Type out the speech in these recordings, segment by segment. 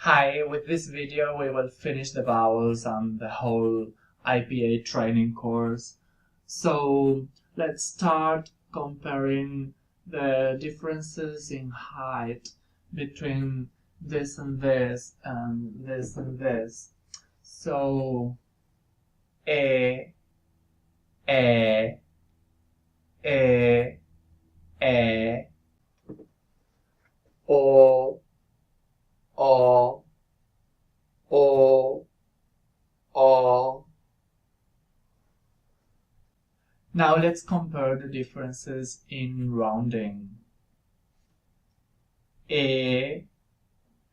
Hi, with this video we will finish the vowels and the whole IPA training course. So let's start comparing the differences in height between this and this and this and this. So e, e, o, o, o. Now let's compare the differences in rounding. E,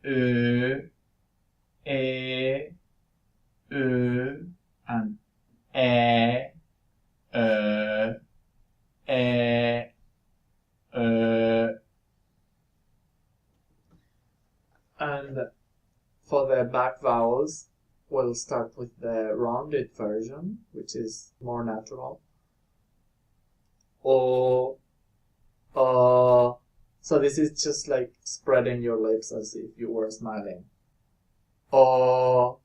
ö, e, ö, and e, ö, e, ö. And for the back vowels, we'll start with the rounded version, which is more natural. O, so this is just like spreading your lips as if you were smiling. O,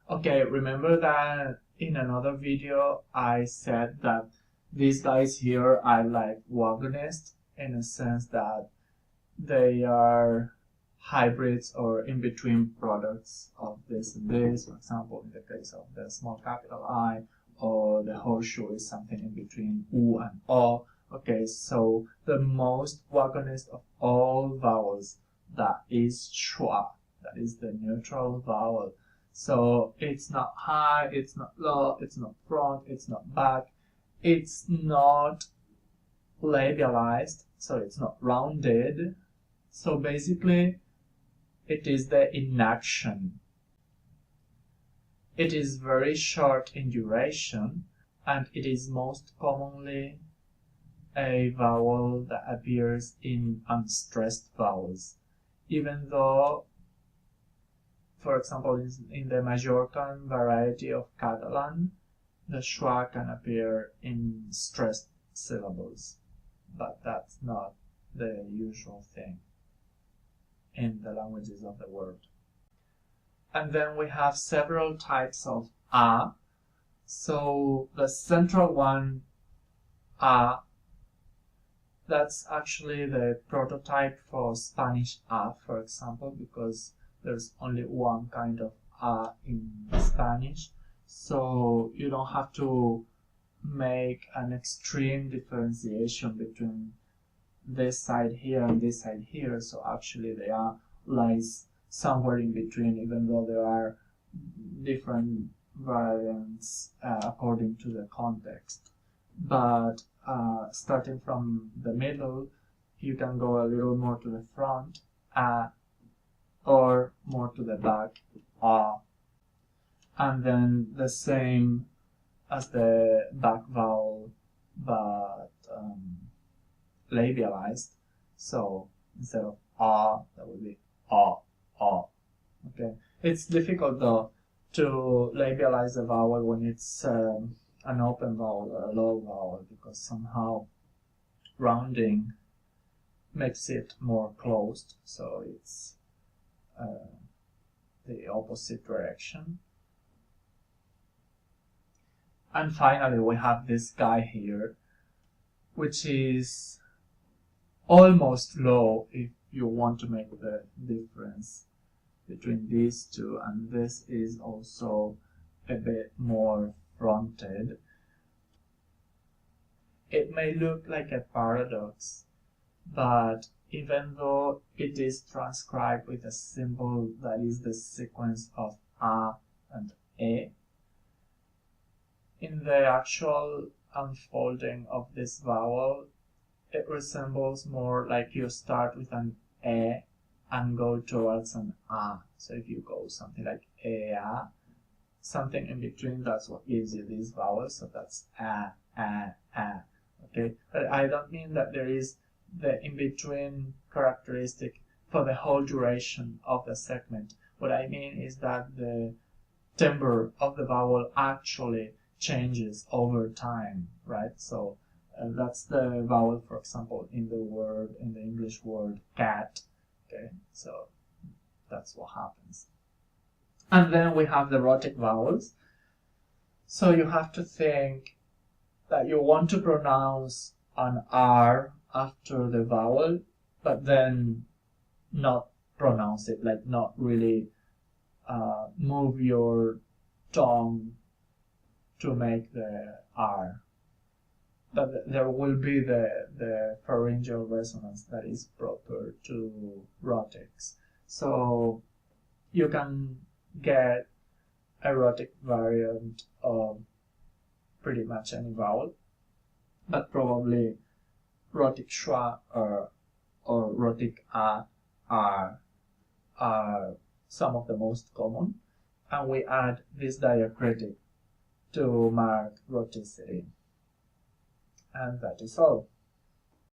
okay, remember that in another video I said that these guys here are like wagonists in a sense that they are hybrids or in-between products of this and this. For example, in the case of the small capital I, or the horseshoe is something in between U and O. Okay, so the most wagonist of all vowels, that is schwa, that is the neutral vowel. So it's not high, it's not low, it's not front, it's not back, it's not labialized, so it's not rounded. So basically, it is the inaction. It is very short in duration, and it is most commonly a vowel that appears in unstressed vowels, even though, for example, in the Majorcan variety of Catalan, the schwa can appear in stressed syllables, but that's not the usual thing in the languages of the world. And then we have several types of A. So the central one, A, that's actually the prototype for Spanish A, for example, because there's only one kind of A in Spanish. So you don't have to make an extreme differentiation between this side here and this side here. So actually the A lies somewhere in between, even though there are different variants according to the context. But starting from the middle, you can go a little more to the front, or more to the back, and then the same as the back vowel, but labialized. So instead of that would be okay. It's difficult though to labialize a vowel when it's an open vowel or a low vowel, because somehow rounding makes it more closed, so it's the opposite direction. And finally we have this guy here, which is almost low if you want to make the difference between these two, and this is also a bit more fronted. It may look like a paradox, but even though it is transcribed with a symbol that is the sequence of A and E, in the actual unfolding of this vowel, it resembles more like you start with an E and go towards an A. So if you go something like ea, something in between, that's what gives you these vowels. So that's a. Okay, but I don't mean that there is the in-between characteristic for the whole duration of the segment. What I mean is that the timbre of the vowel actually changes over time, right? So That's the vowel, for example, in the English word cat. Okay, so that's what happens. And then we have the rhotic vowels. So you have to think that you want to pronounce an R after the vowel, but then not pronounce it, like not really move your tongue to make the R. But there will be the pharyngeal resonance that is proper to rhotics. So you can get a rhotic variant of pretty much any vowel, but probably rhotic schwa or rhotic a are some of the most common, and we add this diacritic to mark rhoticity. And that is all.